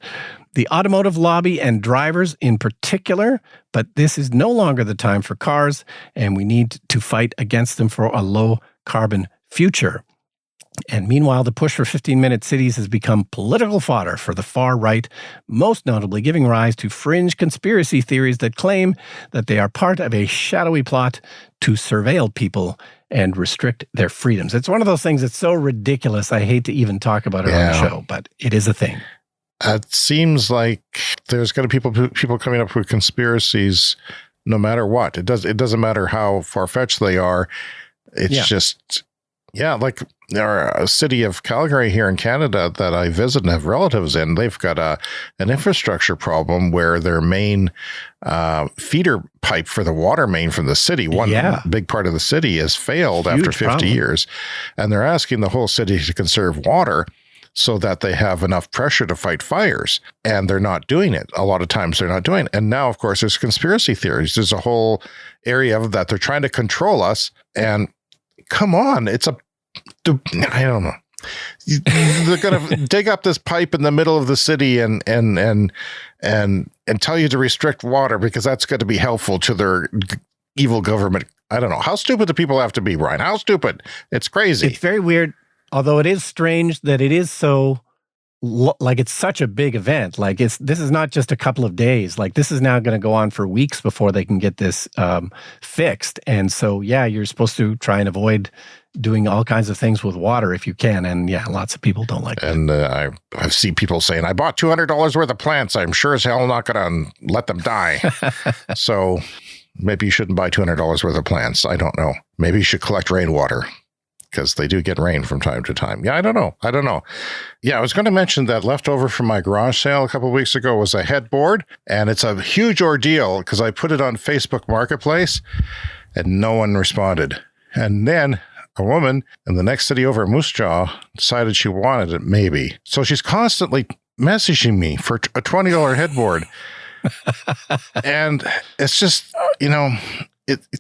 The automotive lobby and drivers in particular. But this is no longer the time for cars, and we need to fight against them for a low-carbon future. And meanwhile, the push for 15-minute cities has become political fodder for the far right, most notably giving rise to fringe conspiracy theories that claim that they are part of a shadowy plot to surveil people and restrict their freedoms. It's one of those things that's so ridiculous, I hate to even talk about it on the show, but it is a thing. It seems like there's going to be people coming up with conspiracies no matter what. It doesn't matter how far-fetched they are. It's just... Yeah, like our city of Calgary here in Canada that I visit and have relatives in, they've got an infrastructure problem where their main feeder pipe for the water main from the city, one big part of the city, has failed after 50 years. And they're asking the whole city to conserve water so that they have enough pressure to fight fires. And they're not doing it. A lot of times they're not doing it. And now, of course, there's conspiracy theories. There's a whole area of that. They're trying to control us. And come on, it's a I don't know. They're going to dig up this pipe in the middle of the city and tell you to restrict water because that's going to be helpful to their evil government. I don't know. How stupid do people have to be, Brian? How stupid? It's crazy. It's very weird, although it is strange that it is so, like, it's such a big event. Like, this is not just a couple of days. Like, this is now going to go on for weeks before they can get this fixed. And so, yeah, you're supposed to try and avoid doing all kinds of things with water if you can. And yeah, lots of people don't like that. And I've seen people saying, I bought $200 worth of plants. I'm sure as hell not going to let them die. So maybe you shouldn't buy $200 worth of plants. I don't know. Maybe you should collect rainwater because they do get rain from time to time. Yeah, I don't know. Yeah, I was going to mention that leftover from my garage sale a couple of weeks ago was a headboard. And it's a huge ordeal because I put it on Facebook Marketplace and no one responded. And then a woman in the next city over, Moose Jaw, decided she wanted it, maybe. So she's constantly messaging me for a $20 headboard. And it's just,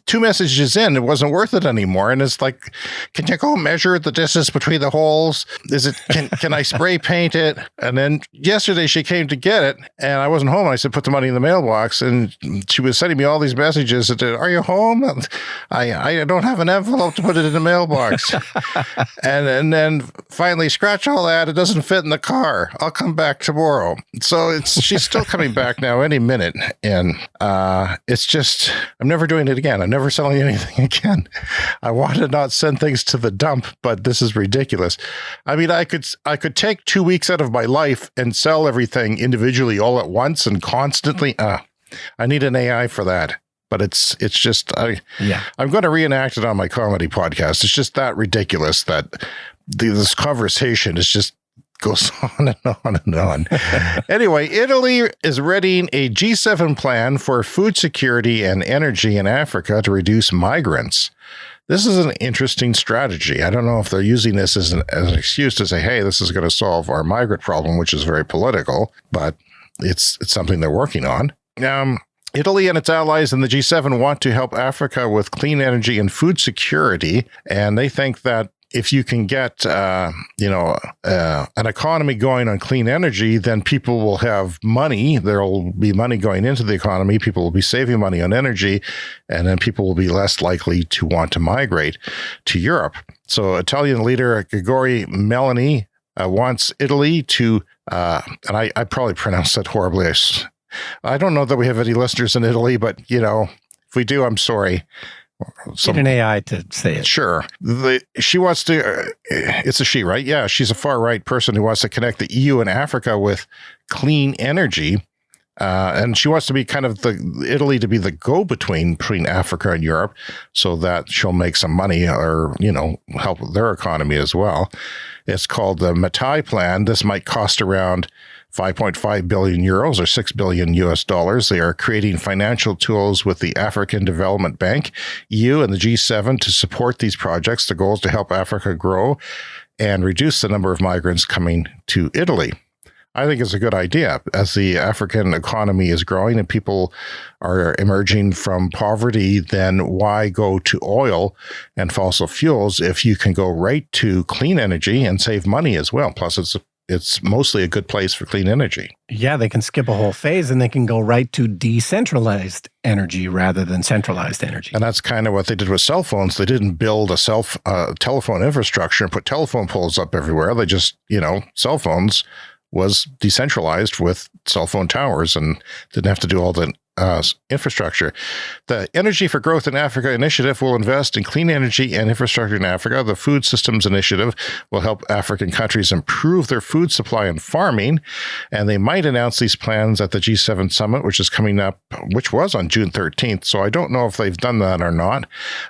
two messages in, it wasn't worth it anymore. And it's like, can you go measure the distance between the holes? Can I spray paint it? And then yesterday she came to get it and I wasn't home. I said, put the money in the mailbox. And she was sending me all these messages that, are you home? I don't have an envelope to put it in the mailbox. and then finally, scratch all that. It doesn't fit in the car. I'll come back tomorrow. So she's still coming back now any minute. And it's just, I'm never doing it again. I'm never selling anything again. I want to not send things to the dump, but this is ridiculous. I mean, I could take 2 weeks out of my life and sell everything individually all at once and constantly. I need an AI for that. But it's just, I'm going to reenact it on my comedy podcast. It's just that ridiculous that this conversation is just goes on and on and on. Anyway, Italy is readying a G7 plan for food security and energy in Africa to reduce migrants. This is an interesting strategy. I don't know if they're using this as an excuse to say, hey, this is going to solve our migrant problem, which is very political, but it's something they're working on. Italy and its allies in the G7 want to help Africa with clean energy and food security, and they think that if you can get, an economy going on clean energy, then people will have money. There will be money going into the economy. People will be saving money on energy, and then people will be less likely to want to migrate to Europe. So Italian leader Giorgia Meloni wants Italy to, and I probably pronounced that horribly. I don't know that we have any listeners in Italy, but, if we do, I'm sorry. Get an AI to say it. Sure. She wants to, it's a she, right? Yeah, she's a far-right person who wants to connect the EU and Africa with clean energy. And she wants to be kind of Italy to be the go-between between Africa and Europe so that she'll make some money or, help their economy as well. It's called the Matai Plan. This might cost around 5.5 billion euros or $6 billion US dollars. They are creating financial tools with the African Development Bank, EU, and the G7 to support these projects. The goal is to help Africa grow and reduce the number of migrants coming to Italy. I think it's a good idea. As the African economy is growing and people are emerging from poverty, then why go to oil and fossil fuels if you can go right to clean energy and save money as well? Plus, it's mostly a good place for clean energy. Yeah, they can skip a whole phase and they can go right to decentralized energy rather than centralized energy. And that's kind of what they did with cell phones. They didn't build a telephone infrastructure and put telephone poles up everywhere. They just, cell phones was decentralized with cell phone towers and didn't have to do all the infrastructure. The Energy for Growth in Africa initiative will invest in clean energy and infrastructure in Africa. The Food Systems Initiative will help African countries improve their food supply and farming. And they might announce these plans at the G7 summit, which is coming up, which was on June 13th. So I don't know if they've done that or not.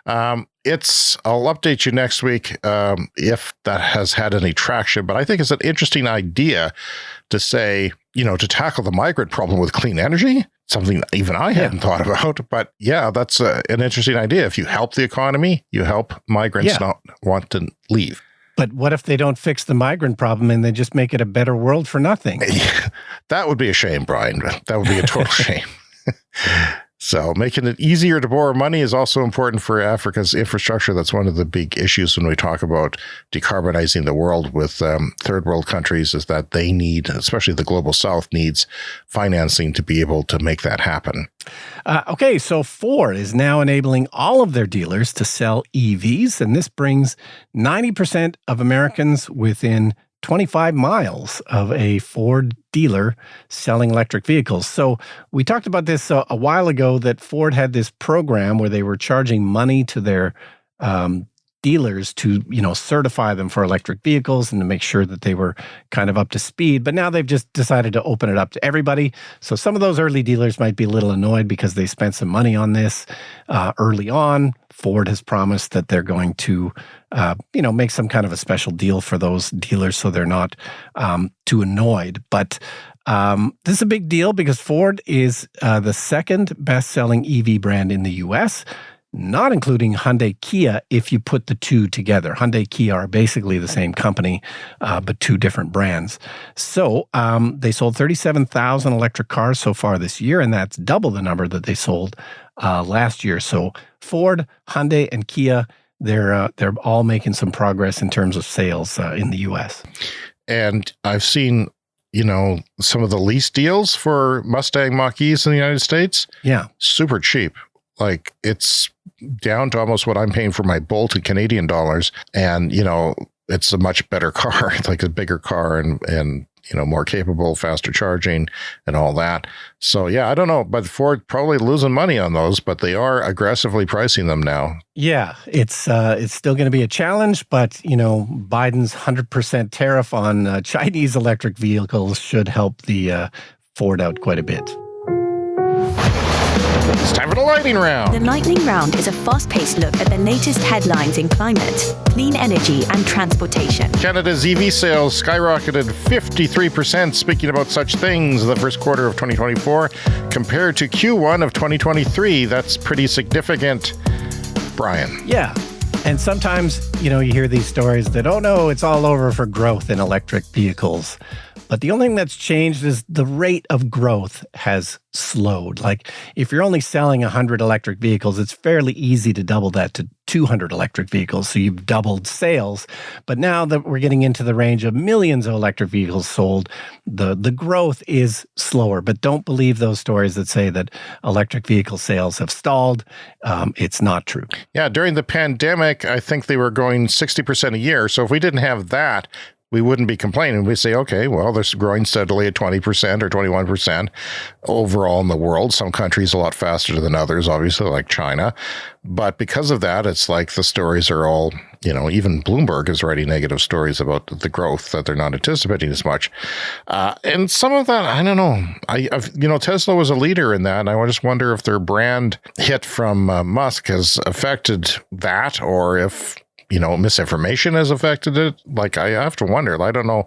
I'll update you next week if that has had any traction, but I think it's an interesting idea to say, to tackle the migrant problem with clean energy, something even I hadn't thought about. But yeah, that's an interesting idea. If you help the economy, you help migrants not want to leave. But what if they don't fix the migrant problem and they just make it a better world for nothing? That would be a shame, Brian. That would be a total shame. So making it easier to borrow money is also important for Africa's infrastructure. That's one of the big issues when we talk about decarbonizing the world with third world countries, is that they need, especially the global south, needs financing to be able to make that happen. Okay, so Ford is now enabling all of their dealers to sell EVs, and this brings 90% of Americans within 25 miles of a Ford dealer selling electric vehicles. So we talked about this a while ago, that Ford had this program where they were charging money to their dealers to, certify them for electric vehicles and to make sure that they were kind of up to speed. But now they've just decided to open it up to everybody. So some of those early dealers might be a little annoyed because they spent some money on this early on. Ford has promised that they're going to, make some kind of a special deal for those dealers so they're not too annoyed. But this is a big deal because Ford is the second best-selling EV brand in the U.S., not including Hyundai Kia if you put the two together. Hyundai Kia are basically the same company, but two different brands. So they sold 37,000 electric cars so far this year, and that's double the number that they sold last year. So Ford, Hyundai, and Kia, they're all making some progress in terms of sales in the U.S. And I've seen, some of the lease deals for Mustang Mach-E's in the United States. Yeah. Super cheap. Like, it's down to almost what I'm paying for my Bolt in Canadian dollars. And, it's a much better car. It's like a bigger car and more capable, faster charging and all that. So, yeah, I don't know. But Ford probably losing money on those, but they are aggressively pricing them now. Yeah, it's still going to be a challenge, but, Biden's 100% tariff on Chinese electric vehicles should help the Ford out quite a bit. It's time for the lightning round. The lightning round is a fast-paced look at the latest headlines in climate, clean energy, and transportation. Canada's EV sales skyrocketed 53%, speaking about such things, the first quarter of 2024 compared to Q1 of 2023. That's pretty significant. Brian. Yeah. And sometimes, you hear these stories that, oh no, it's all over for growth in electric vehicles. But the only thing that's changed is the rate of growth has slowed. Like, if you're only selling 100 electric vehicles, it's fairly easy to double that to 200 electric vehicles. So you've doubled sales. But now that we're getting into the range of millions of electric vehicles sold, the growth is slower. But don't believe those stories that say that electric vehicle sales have stalled. It's not true. Yeah, during the pandemic, I think they were growing 60% a year. So if we didn't have that, we wouldn't be complaining. We'd say, okay, well, they're growing steadily at 20% or 21% overall in the world. Some countries a lot faster than others, obviously, like China. But because of that, it's like the stories are all, even Bloomberg is writing negative stories about the growth, that they're not anticipating as much. And some of that, I don't know. Tesla was a leader in that. And I just wonder if their brand hit from Musk has affected that, or if misinformation has affected it. Like, I have to wonder. I don't know,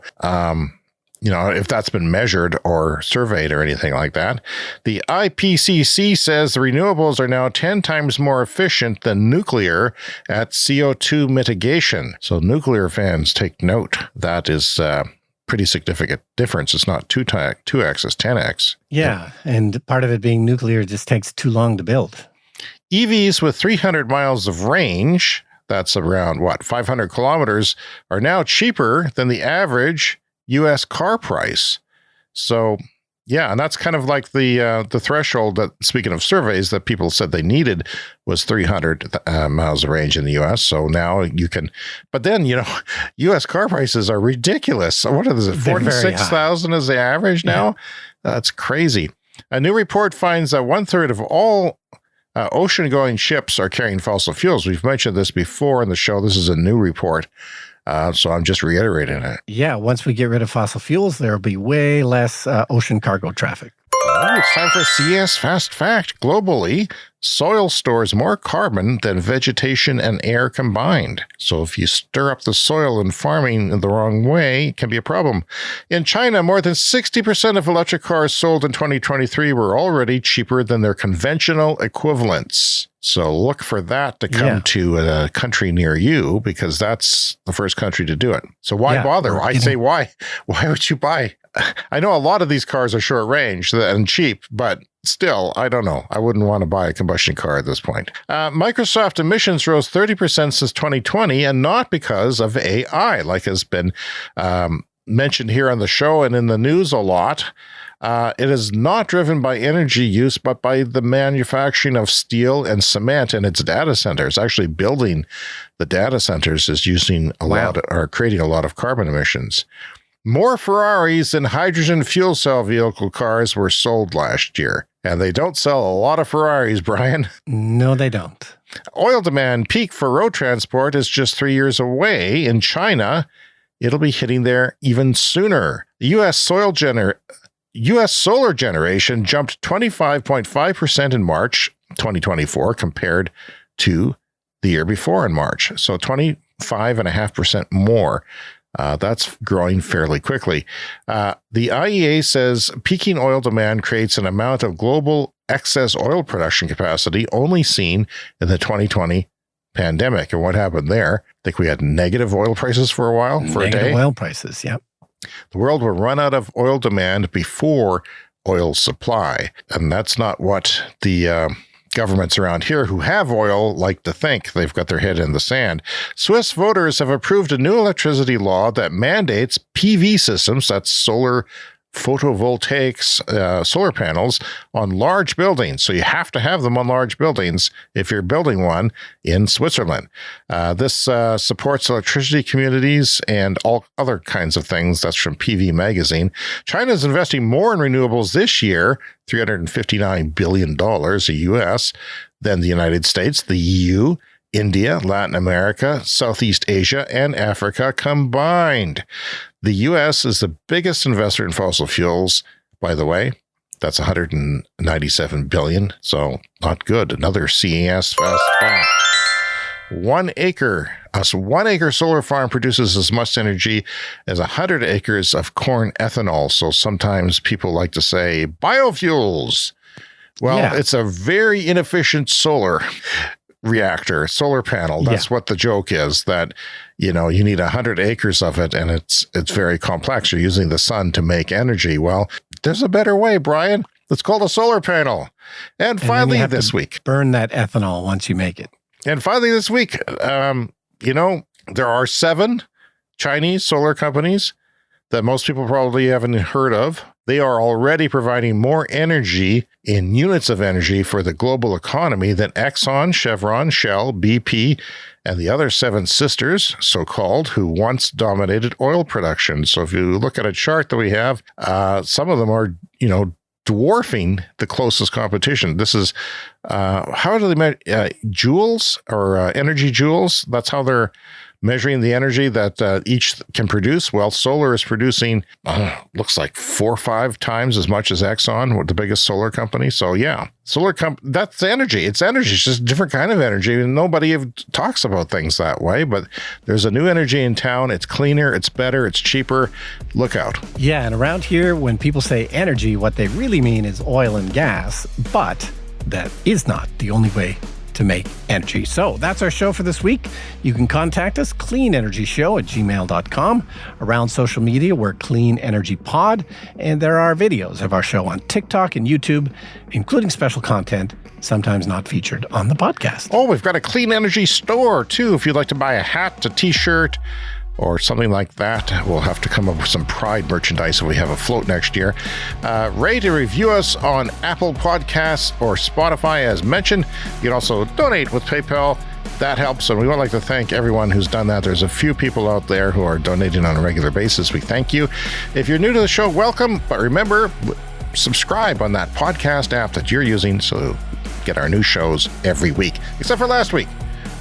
if that's been measured or surveyed or anything like that. The IPCC says the renewables are now 10 times more efficient than nuclear at CO2 mitigation. So nuclear fans, take note. That is pretty significant difference. It's not 2x, it's 10x. Yeah, and part of it being nuclear just takes too long to build. EVs with 300 miles of range, that's around, 500 kilometers, are now cheaper than the average U.S. car price. So, yeah, and that's kind of like the threshold that, speaking of surveys, that people said they needed was 300 miles of range in the U.S. So now you can, but then, U.S. car prices are ridiculous. What is it, 46,000 is the average now? Yeah. That's crazy. A new report finds that 1/3 of all ocean-going ships are carrying fossil fuels. We've mentioned this before in the show. This is a new report, so I'm just reiterating it. Yeah, once we get rid of fossil fuels, there will be way less ocean cargo traffic. Oh, it's time for a CS Fast Fact. Globally, soil stores more carbon than vegetation and air combined. So if you stir up the soil in farming in the wrong way, it can be a problem. In China, more than 60% of electric cars sold in 2023 were already cheaper than their conventional equivalents. So look for that to come to a country near you, because that's the first country to do it. So why bother? I say, why? Why would you buy I know a lot of these cars are short range and cheap, but still, I don't know. I wouldn't want to buy a combustion car at this point. Microsoft emissions rose 30% since 2020, and not because of AI, like has been mentioned here on the show and in the news a lot. It is not driven by energy use, but by the manufacturing of steel and cement in its data centers. Actually, building the data centers is using creating a lot of carbon emissions. More Ferraris and hydrogen fuel cell vehicle cars were sold last year. And they don't sell a lot of Ferraris, Brian. No, they don't. Oil demand peak for road transport is just 3 years away. In China, it'll be hitting there even sooner. The U.S. solar generation jumped 25.5% in March 2024 compared to the year before in March. So 25.5% more. That's growing fairly quickly. The IEA says peaking oil demand creates an amount of global excess oil production capacity only seen in the 2020 pandemic. And what happened there? I think we had negative oil prices for a while, for a day. Negative oil prices, yep. The world will run out of oil demand before oil supply. And that's not what the governments around here who have oil like to think. They've got their head in the sand. Swiss voters have approved a new electricity law that mandates PV systems, that's solar photovoltaics, solar panels, on large buildings. So you have to have them on large buildings if you're building one in Switzerland. This supports electricity communities and all other kinds of things. That's from PV Magazine. China is investing more in renewables this year, $359 billion US, than the United States, the EU, India, Latin America, Southeast Asia, and Africa combined. The U.S. is the biggest investor in fossil fuels, by the way. That's $197 billion, so not good. Another CES fast fact. 1 acre solar farm produces as much energy as 100 acres of corn ethanol. So sometimes people like to say biofuels. Well, It's a very inefficient solar reactor, solar panel. That's what the joke is, that, you need 100 acres of it, and it's very complex. You're using the sun to make energy. Well, there's a better way, Brian. It's called a solar panel. And finally this week, burn that ethanol once you make it. And finally this week, there are 7 Chinese solar companies that most people probably haven't heard of. They are already providing more energy in units of energy for the global economy than Exxon, Chevron, Shell, BP, and the other 7 sisters, so-called, who once dominated oil production. So if you look at a chart that we have, some of them are, dwarfing the closest competition. This is, how do they measure joules or energy joules? That's how they're measuring the energy that each can produce. Well, solar is producing, looks like 4 or 5 times as much as Exxon, the biggest solar company. So yeah, that's energy. It's energy. It's just a different kind of energy. And nobody talks about things that way, but there's a new energy in town. It's cleaner, it's better, it's cheaper. Look out. Yeah, and around here, when people say energy, what they really mean is oil and gas, but that is not the only way to make energy. So that's our show for this week. You can contact us, cleanenergyshow@gmail.com. Around social media, we're Clean Energy Pod, and there are videos of our show on TikTok and YouTube, including special content, sometimes not featured on the podcast. Oh, we've got a Clean Energy store too. If you'd like to buy a hat, a t-shirt, or something like that. We'll have to come up with some Pride merchandise if we have a float next year. Rate and review us on Apple Podcasts or Spotify, as mentioned. You can also donate with PayPal. That helps, and we would like to thank everyone who's done that. There's a few people out there who are donating on a regular basis. We thank you. If you're new to the show, welcome. But remember, subscribe on that podcast app that you're using so get our new shows every week, except for last week.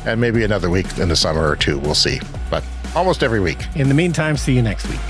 And maybe another week in the summer or two. We'll see. But almost every week. In the meantime, see you next week.